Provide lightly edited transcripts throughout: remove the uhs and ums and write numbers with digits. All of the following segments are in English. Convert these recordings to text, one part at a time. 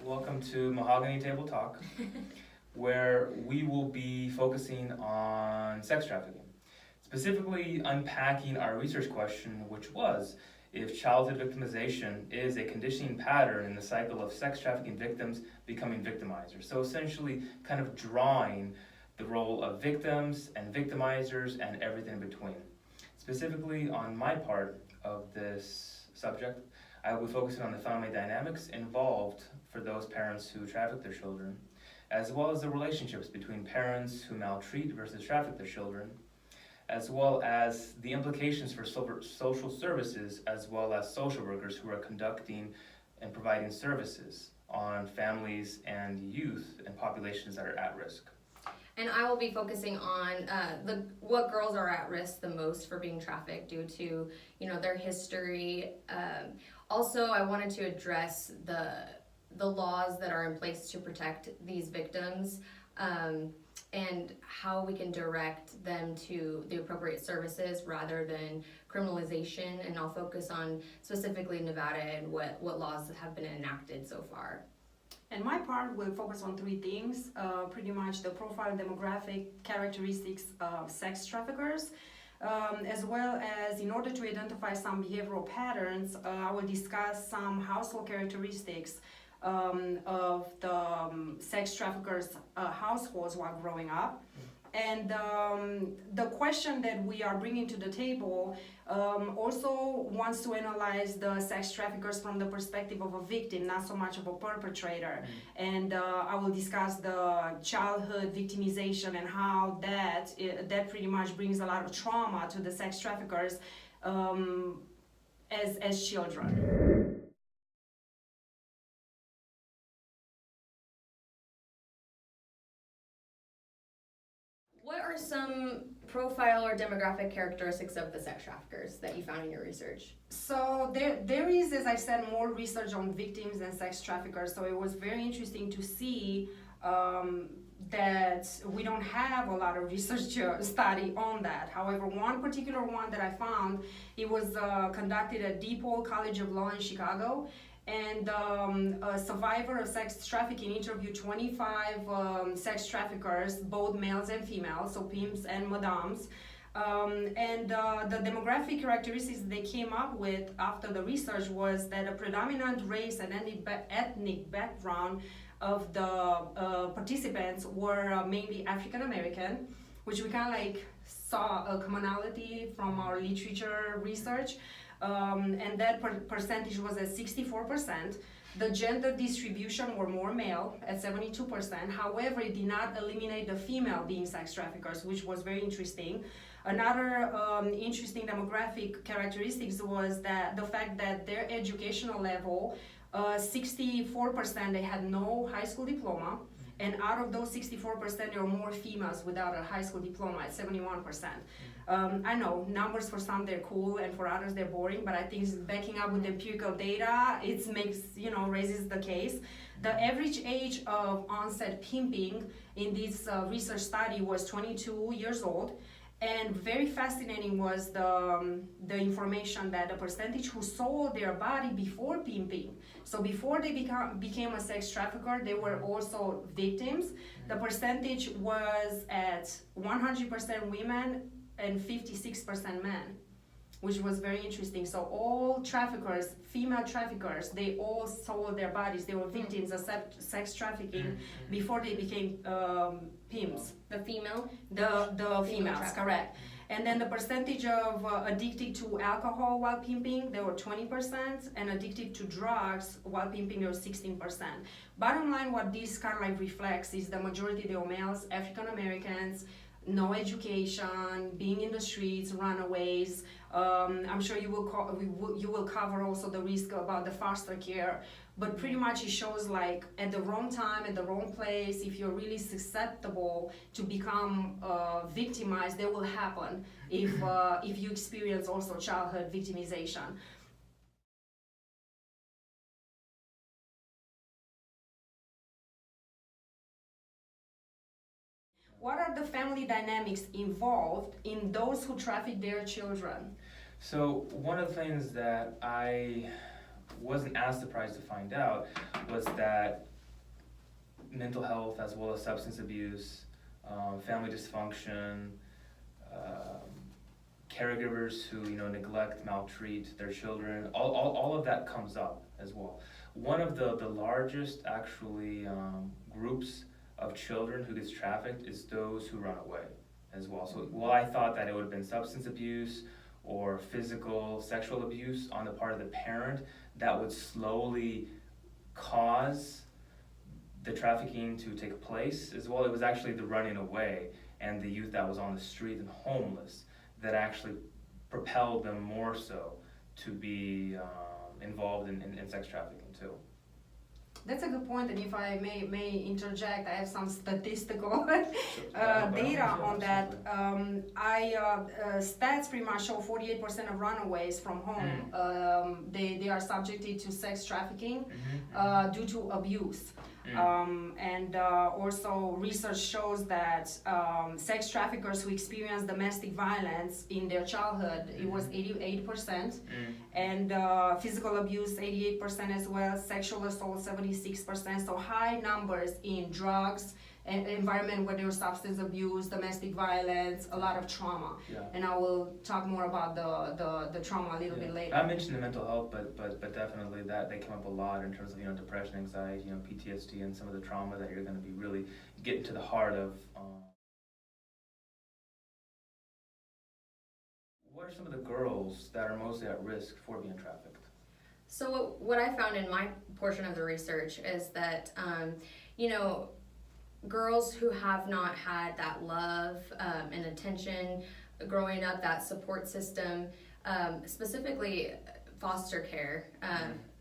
Welcome to Mahogany Table Talk, where we will be focusing on sex trafficking. Specifically, unpacking our research question, which was if childhood victimization is a conditioning pattern in the cycle of sex trafficking victims becoming victimizers. So, essentially, kind of drawing the role of victims and victimizers and everything in between. Specifically, on my part of this subject, I will be focusing on the family dynamics involved for those parents who traffic their children, as well as the relationships between parents who maltreat versus traffic their children, as well as the implications for social services, as well as social workers who are conducting and providing services on families and youth and populations that are at risk. And I will be focusing on what girls are at risk the most for being trafficked due to their history. Also, I wanted to address the laws that are in place to protect these victims and how we can direct them to the appropriate services rather than criminalization. And I'll focus on specifically Nevada and what laws have been enacted so far. And my part will focus on three things, pretty much the profile demographic characteristics of sex traffickers, as well as in order to identify some behavioral patterns, I will discuss some household characteristics of the sex traffickers' households while growing up. And the question that we are bringing to the table also wants to analyze the sex traffickers from the perspective of a victim, not so much of a perpetrator. And I will discuss the childhood victimization and how that pretty much brings a lot of trauma to the sex traffickers as children. What are some profile or demographic characteristics of the sex traffickers that you found in your research? So there is, as I said, more research on victims and sex traffickers. So it was very interesting to see that we don't have a lot of research study on that. However, one particular one that I found, it was conducted at DePaul College of Law in Chicago. And a survivor of sex trafficking interviewed 25 sex traffickers, both males and females, so pimps and madams. The demographic characteristics they came up with after the research was that a predominant race and ethnic background of the participants were mainly African American, which we kind of like saw a commonality from our literature research. And that percentage was at 64%. The gender distribution were more male at 72%. However, it did not eliminate the female being sex traffickers, which was very interesting. Another interesting demographic characteristics was that the fact that their educational level, 64% they had no high school diploma. And out of those 64%, there were more females without a high school diploma at 71%. I know numbers for some they're cool and for others they're boring, but I think backing up with empirical data, it makes raises the case. The average age of onset pimping in this research study was 22 years old. And very fascinating was the information that the percentage who sold their body before pimping, so before they became a sex trafficker, they were also victims. The percentage was at 100% women and 56% men, which was very interesting. So all traffickers, female traffickers, they all sold their bodies. They were victims of sex trafficking before they became pimps. The female? The females, correct. And then the percentage of addicted to alcohol while pimping, they were 20%, and addicted to drugs while pimping, they were 16%. Bottom line, what this kind of like reflects is the majority they were males, African Americans, no education, being in the streets, runaways. I'm sure you will cover also the risk about the foster care, but pretty much it shows like at the wrong time, at the wrong place, if you're really susceptible to become victimized, that will happen if you experience also childhood victimization. What are the family dynamics involved in those who traffic their children? So one of the things that I wasn't as surprised to find out was that mental health as well as substance abuse, family dysfunction, caregivers who neglect, maltreat their children. All of that comes up as well. One of the largest actually groups of children who gets trafficked is those who run away as well. So while I thought that it would have been substance abuse or physical, sexual abuse on the part of the parent that would slowly cause the trafficking to take place as well, it was actually the running away and the youth that was on the street and homeless that actually propelled them more so to be involved in sex trafficking too. That's a good point, and if I may interject, I have some statistical data on that. Stats pretty much show 48% of runaways from home, they are subjected to sex trafficking due to abuse. Also research shows that sex traffickers who experience domestic violence in their childhood, it was 88%, and physical abuse 88% as well, sexual assault 76%, so high numbers in drugs, an environment where there's substance abuse, domestic violence, a lot of trauma. Yeah. And I will talk more about the trauma a little bit later. I mentioned the mental health, but definitely that they come up a lot in terms of depression, anxiety, PTSD, and some of the trauma that you're going to be really getting to the heart of. What are some of the girls that are mostly at risk for being trafficked? So what I found in my portion of the research is that girls who have not had that love and attention growing up, that support system, specifically foster care,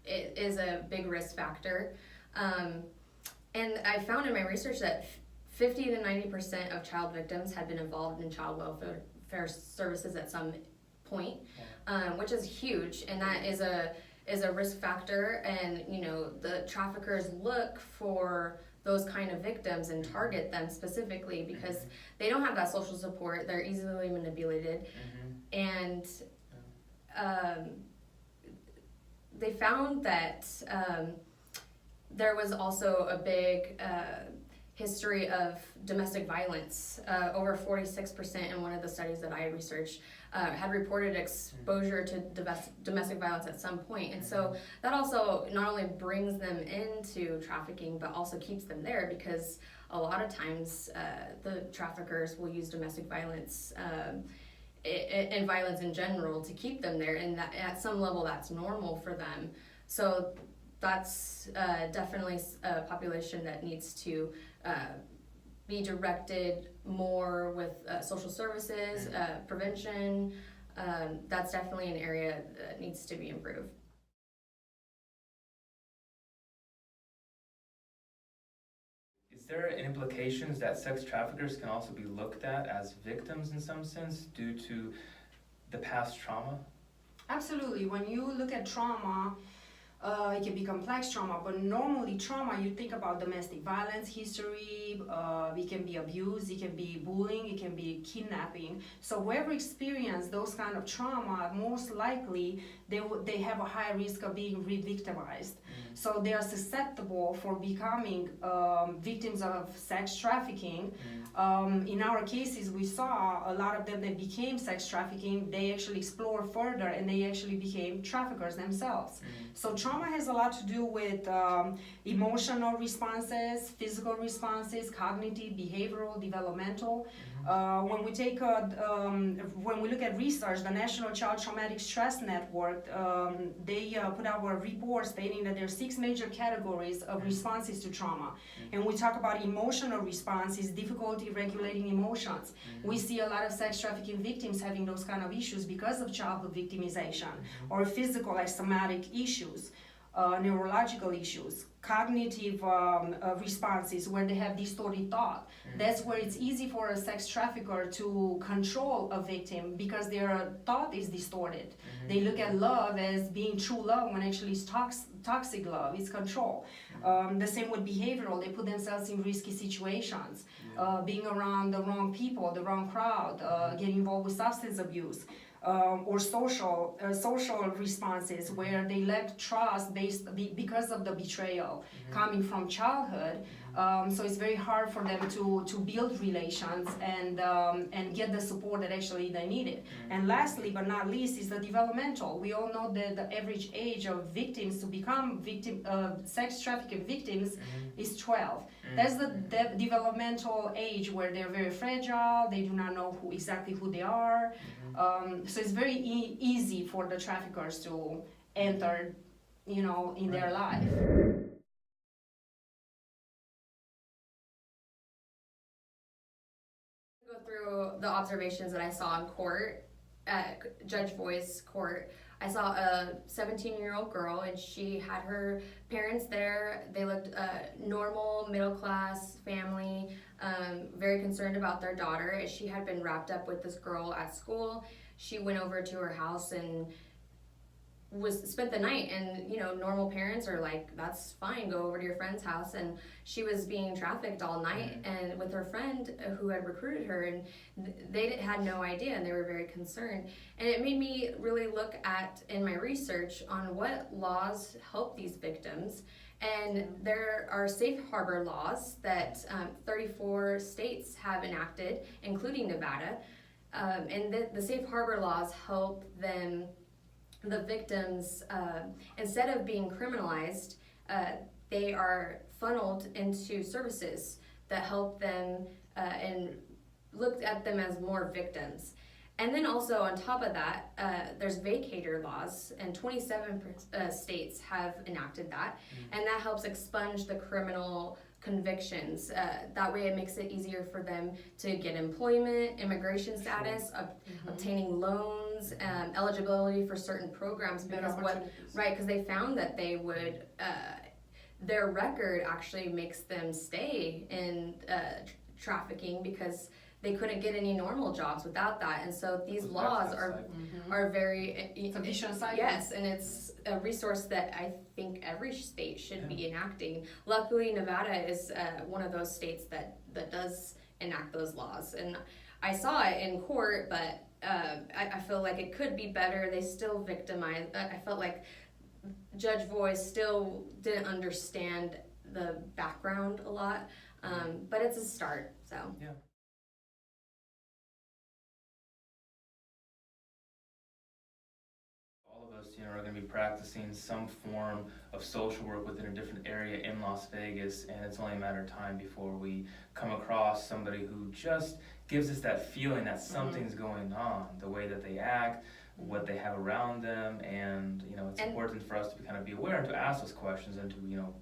it is a big risk factor. And I found in my research that 50 to 90% of child victims had been involved in child welfare services at some point, which is huge, and that is a risk factor. And the traffickers look for those kind of victims and target them specifically because they don't have that social support. They're easily manipulated, and they found that there was also a big history of domestic violence. Over 46% in one of the studies that I researched had reported exposure to domestic violence at some point. And so that also not only brings them into trafficking, but also keeps them there, because a lot of times the traffickers will use domestic violence and violence in general to keep them there, and that at some level that's normal for them. So that's definitely a population that needs to be directed more with social services, prevention. That's definitely an area that needs to be improved. Is there implications that sex traffickers can also be looked at as victims in some sense due to the past trauma? Absolutely. When you look at trauma, it can be complex trauma, but normally trauma, you think about domestic violence history, it can be abuse, it can be bullying, it can be kidnapping. So whoever experienced those kind of trauma, most likely they have a high risk of being re-victimized. So they are susceptible for becoming victims of sex trafficking. In our cases, we saw a lot of them that became sex trafficking, they actually explored further and they actually became traffickers themselves. So trauma has a lot to do with emotional responses, physical responses, cognitive, behavioral, developmental. When we look at research, the National Child Traumatic Stress Network, they put out a report stating that there are 6 major categories of responses to trauma. And we talk about emotional responses, difficulty regulating emotions. We see a lot of sex trafficking victims having those kind of issues because of childhood victimization, or physical, like somatic issues. Neurological issues, cognitive responses where they have distorted thought. That's where it's easy for a sex trafficker to control a victim because their thought is distorted. They look at love as being true love when actually it's toxic love, it's control. The same with behavioral, they put themselves in risky situations, being around the wrong people, the wrong crowd, getting involved with substance abuse. Or social responses where they lack trust because of the betrayal coming from childhood. So it's very hard for them to build relations and get the support that actually they needed. And lastly but not least is the developmental. We all know that the average age of victims to become sex trafficking victims is 12. That's the developmental age where they're very fragile, they do not know exactly who they are. So it's very easy for the traffickers to enter, in their life. Go through the observations that I saw in court, at Judge Voice court. I saw a 17-year-old girl, and she had her parents there. They looked normal, middle-class family, very concerned about their daughter. As she had been wrapped up with this girl at school, she went over to her house and spent the night. And normal parents are like, that's fine, go over to your friend's house. And she was being trafficked all night and with her friend who had recruited her, and they had no idea, and they were very concerned. And it made me really look at, in my research, on what laws help these victims. And there are safe harbor laws that 34 states have enacted, including Nevada. And the safe harbor laws help them, the victims, instead of being criminalized, they are funneled into services that help them and look at them as more victims. And then also on top of that, there's vacator laws, and 27 states have enacted that, and that helps expunge the criminal convictions. That way it makes it easier for them to get employment, immigration status, obtaining loans, eligibility for certain programs, because because they found that they would their record actually makes them stay in trafficking, because they couldn't get any normal jobs without that. And so these laws are very vicious cycle. Yes, and it's a resource that I think every state should be enacting. Luckily, Nevada is one of those states that does enact those laws, and I saw it in court, but I feel like it could be better. They still victimize. I felt like Judge Voice still didn't understand the background a lot, but it's a start. So Yeah. All of us, are going to be practicing some form of social work within a different area in Las Vegas, and it's only a matter of time before we come across somebody who just gives us that feeling that something's going on, the way that they act, what they have around them, and it's important for us to kind of be aware and to ask those questions and to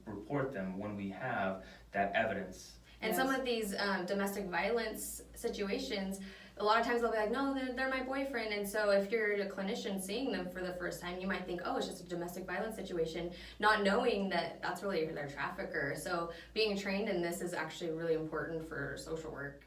report them when we have that evidence. And some of these domestic violence situations, a lot of times they'll be like, no, they're my boyfriend. And so if you're a clinician seeing them for the first time, you might think, oh, it's just a domestic violence situation, not knowing that that's really their trafficker. So being trained in this is actually really important for social work.